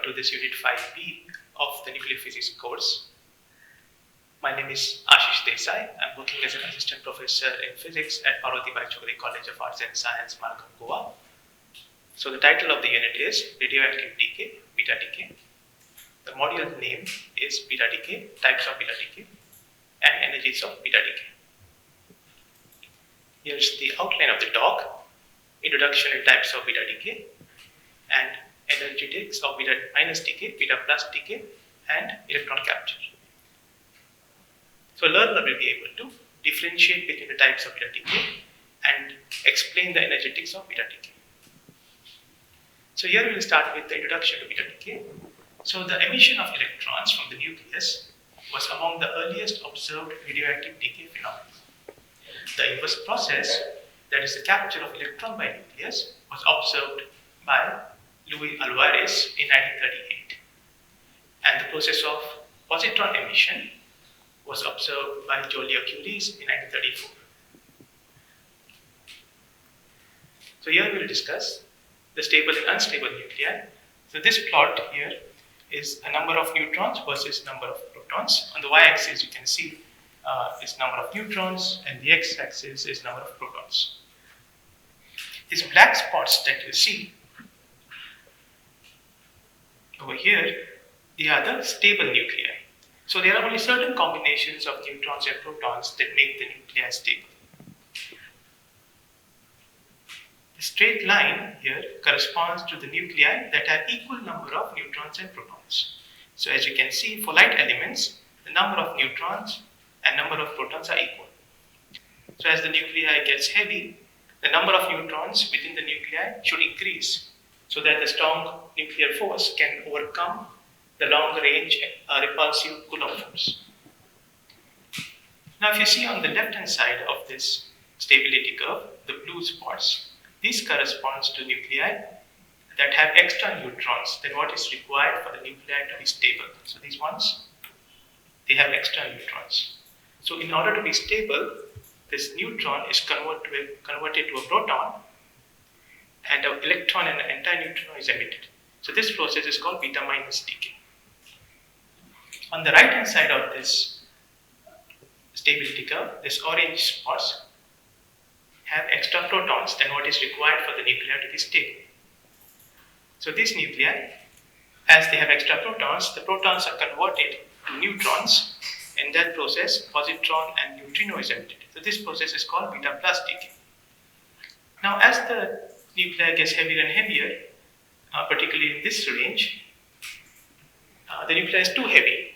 to this Unit 5B of the Nuclear Physics course. My name is Ashish Desai. I'm working as an assistant professor in physics at Parvati-Bai Choudhury College of Arts and Science, Margam, Goa. So the title of the unit is Radioactive Decay, Beta Decay. The module name is Beta Decay, Types of Beta Decay, and Energies of Beta Decay. Here's the outline of the talk: Introduction and Types of Beta Decay, and energetics of beta minus decay, beta plus decay, and electron capture. So learner will be able to differentiate between the types of beta decay and explain the energetics of beta decay. So here we will start with the introduction to beta decay. So the emission of electrons from the nucleus was among the earliest observed radioactive decay phenomena. The inverse process, that is the capture of electron by nucleus, was observed by Luis Alvarez in 1938, and the process of positron emission was observed by Joliot-Curie in 1934. So here we will discuss the stable and unstable nuclei. So this plot here is a number of neutrons versus number of protons. On the y-axis you can see is number of neutrons, and the x-axis is number of protons. These black spots that you see over here, they are the stable nuclei. So there are only certain combinations of neutrons and protons that make the nuclei stable. The straight line here corresponds to the nuclei that have equal number of neutrons and protons. So as you can see, for light elements, the number of neutrons and number of protons are equal. So as the nuclei gets heavy, the number of neutrons within the nuclei should increase, so that the strong nuclear force can overcome the long-range repulsive Coulomb force. Now if you see on the left-hand side of this stability curve, the blue spots, these corresponds to nuclei that have extra neutrons than what is required for the nuclei to be stable. So these ones, they have extra neutrons. So in order to be stable, this neutron is converted to a proton, and an electron and an antineutrino is emitted. So this process is called beta minus decay. On the right hand side of this stability curve, this orange spots have extra protons than what is required for the nuclei to be stable. So these nuclei, as they have extra protons, the protons are converted to neutrons. In that process, positron and neutrino is emitted. So this process is called beta plus decay. Now as the nuclei gets heavier and heavier, particularly in this range, the nuclei is too heavy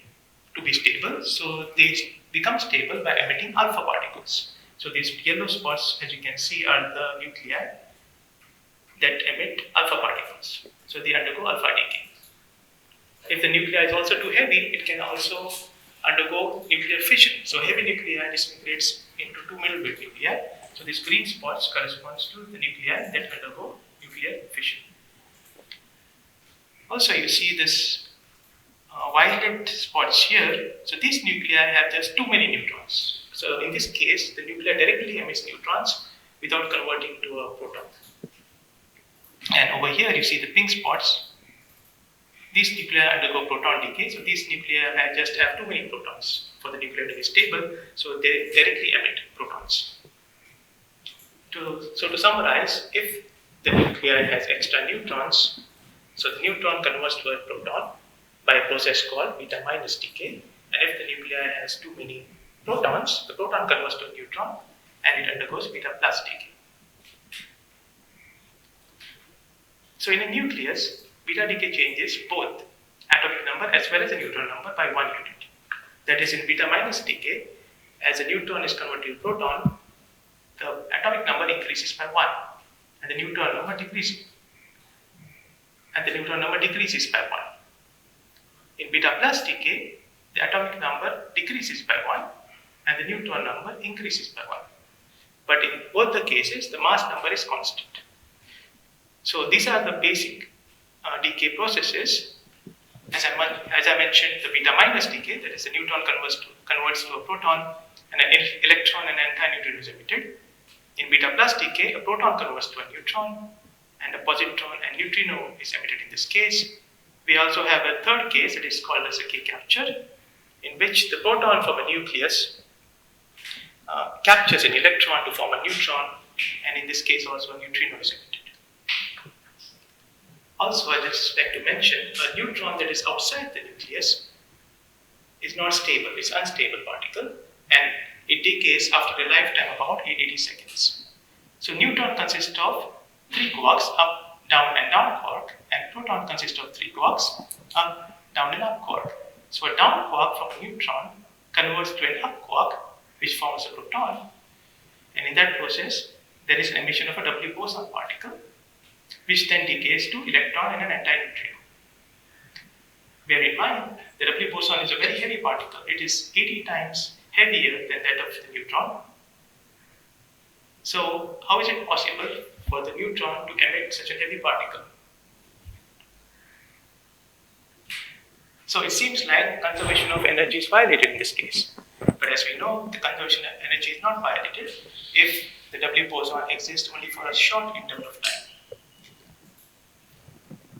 to be stable, so they become stable by emitting alpha particles. So these yellow spots, as you can see, are the nuclei that emit alpha particles. So they undergo alpha decay. If the nuclei is also too heavy, it can also undergo nuclear fission. So heavy nuclei disintegrates into two middleweight nuclei. So these green spots corresponds to the nuclei that undergo nuclear fission. Also you see this violet spots here. So these nuclei have just too many neutrons. So in this case, the nuclei directly emits neutrons without converting to a proton. And over here you see the pink spots. These nuclei undergo proton decay. So these nuclei just have too many protons for the nuclei to be stable. So they directly emit protons. So to summarize, if the nuclei has extra neutrons, so the neutron converts to a proton by a process called beta minus decay. And if the nuclei has too many protons, the proton converts to a neutron and it undergoes beta plus decay. So in a nucleus, beta decay changes both atomic number as well as a neutron number by 1 unit. That is, in beta minus decay, as a neutron is converted to a proton, the atomic number increases by 1 and the neutron number decreases. And the neutron number decreases by 1. In beta plus decay, the atomic number decreases by 1 and the neutron number increases by 1. But in both the cases, the mass number is constant. So these are the basic decay processes. As I mentioned, the beta minus decay, that is, the neutron converts to a proton and an electron and antineutrino is emitted. In beta plus decay, a proton converts to a neutron and a positron and neutrino is emitted in this case. We also have a third case that is called as a K capture, in which the proton from a nucleus captures an electron to form a neutron, and in this case also a neutrino is emitted. Also, I just like to mention a neutron that is outside the nucleus is not stable, it's an unstable particle, and it decays after a lifetime of about 80 seconds. So neutron consists of 3 quarks, up, down and down quark, and proton consists of 3 quarks, up, down and up quark. So a down quark from a neutron converts to an up quark, which forms a proton, and in that process there is an emission of a W boson particle, which then decays to electron and an antineutrino. Bear in mind, the W boson is a very heavy particle. It is 80 times heavier than that of the neutron. So how is it possible for the neutron to emit such a heavy particle? So it seems like conservation of energy is violated in this case. But as we know, the conservation of energy is not violated if the W boson exists only for a short interval of time.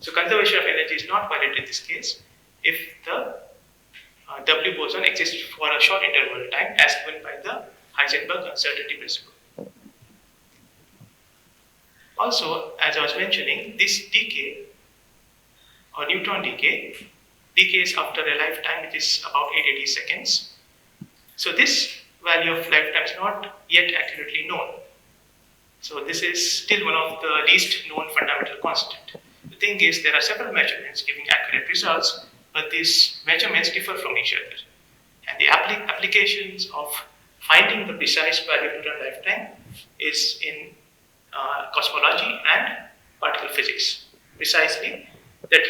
So conservation of energy is not violated in this case if the W boson exists for a short interval of time as given by the Heisenberg uncertainty principle. Also, as I was mentioning, this decay or neutron decay decays after a lifetime which is about 880 seconds. So this value of lifetime is not yet accurately known. So this is still one of the least known fundamental constant. The thing is, there are several measurements giving accurate results, but these measurements differ from each other. And the applications of finding the precise value of neutron lifetime is in cosmology and particle physics. Precisely, that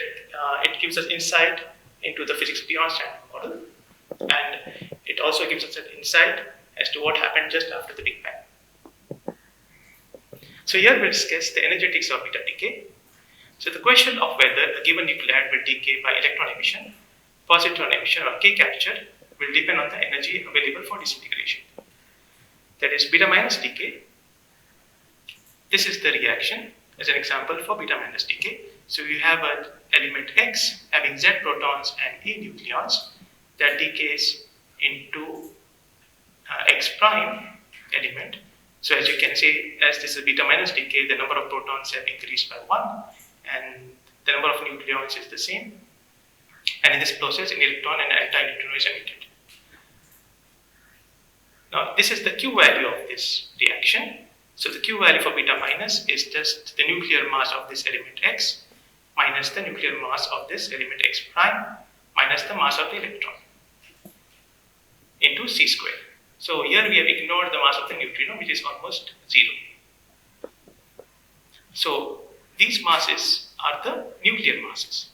it gives us insight into the physics beyond standard model, and it also gives us an insight as to what happened just after the Big Bang. So here we'll discuss the energetics of beta decay. So the question of whether a given nuclide will decay by electron emission, positron emission or K capture will depend on the energy available for disintegration. That is beta minus decay. This is the reaction as an example for beta minus decay. So you have an element X having Z protons and A nucleons that decays into X prime element. So as you can see, as this is beta minus decay, the number of protons have increased by 1 and the number of nucleons is the same. And in this process, an electron and antineutrino is emitted. Now this is the Q value of this reaction. So the Q value for beta minus is just the nuclear mass of this element X minus the nuclear mass of this element X prime minus the mass of the electron into C square. So here we have ignored the mass of the neutrino, which is almost 0. So these masses are the nuclear masses.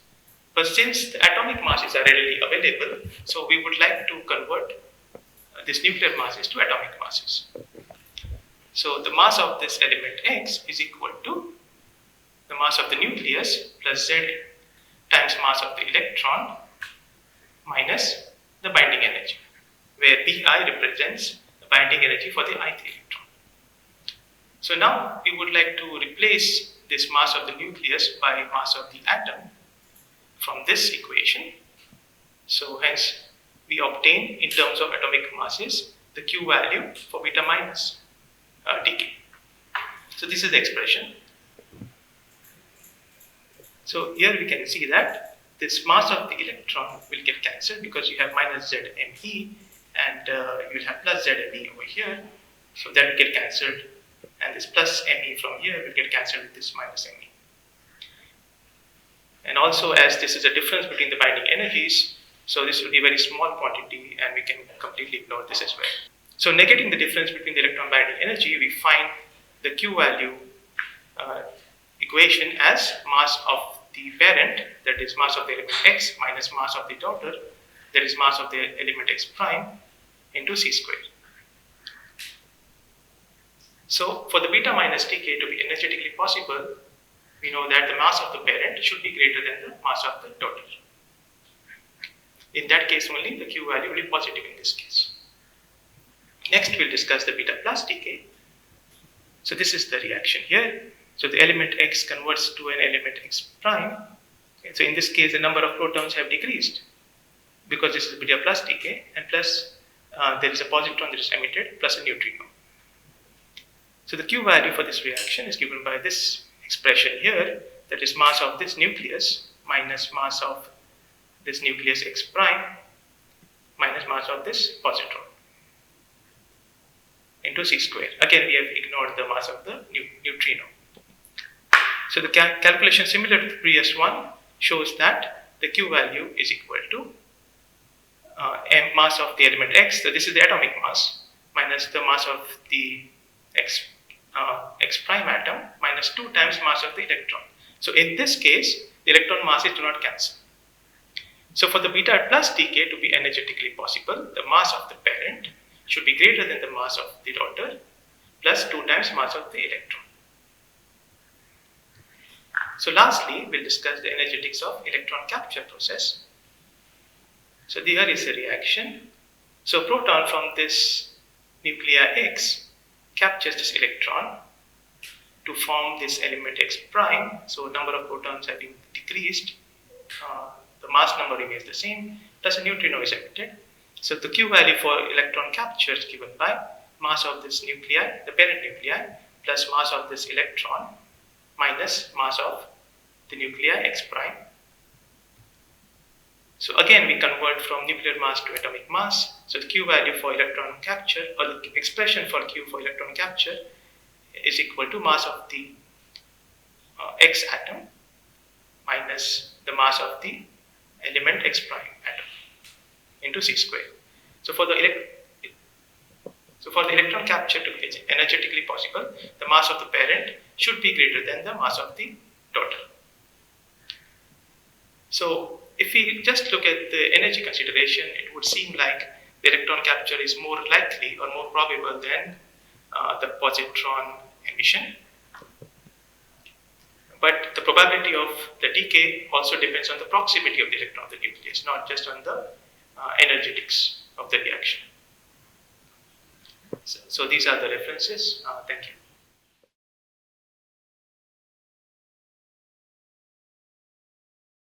But since the atomic masses are readily available, so we would like to convert these nuclear masses to atomic masses. So the mass of this element X is equal to the mass of the nucleus plus Z times mass of the electron minus the binding energy, where Pi represents the binding energy for the ith electron. So now we would like to replace this mass of the nucleus by mass of the atom from this equation. So hence we obtain in terms of atomic masses the Q value for beta minus decay. So this is the expression. So here we can see that this mass of the electron will get cancelled because you have minus ZME and you will have plus ZME over here. So that will get cancelled, and this plus ME from here will get cancelled with this minus ME. And also, as this is a difference between the binding energies, so this will be a very small quantity and we can completely ignore this as well. So negating the difference between the electron binding energy, we find the Q value equation as mass of the parent, that is mass of the element X, minus mass of the daughter, that is mass of the element X prime, into C squared. So for the beta minus decay to be energetically possible, we know that the mass of the parent should be greater than the mass of the daughter. In that case only, the Q value will be positive in this case. Next, we'll discuss the beta plus decay. So this is the reaction here. So the element X converts to an element X prime. Okay, so in this case, the number of protons have decreased because this is beta plus decay, and plus there is a positron that is emitted plus a neutrino. So the Q value for this reaction is given by this expression here, that is mass of this nucleus minus mass of this nucleus X prime minus mass of this positron into C square. Again, we have ignored the mass of the neutrino. So the calculation similar to the previous one shows that the Q value is equal to mass of the element X, so this is the atomic mass, minus the mass of the X prime atom minus 2 times mass of the electron. So in this case, the electron masses do not cancel. So for the beta plus decay to be energetically possible, the mass of the parent should be greater than the mass of the daughter plus 2 times mass of the electron. So lastly, we'll discuss the energetics of electron capture process. So here is the reaction. So proton from this nuclei X captures this electron to form this element X prime. So number of protons have been decreased, the mass number remains the same, plus a neutrino is emitted. So the Q value for electron capture is given by mass of this nuclei, the parent nuclei, plus mass of this electron minus mass of the nuclei X prime. So again, we convert from nuclear mass to atomic mass. So the Q value for electron capture, or the expression for Q for electron capture, is equal to mass of the X atom minus the mass of the element X prime atom into C square. So for the electron capture to be energetically possible, the mass of the parent should be greater than the mass of the daughter. So if we just look at the energy consideration, it would seem like the electron capture is more likely or more probable than the positron emission. But the probability of the decay also depends on the proximity of the electron to the nucleus, not just on the energetics of the reaction. So these are the references. Thank you.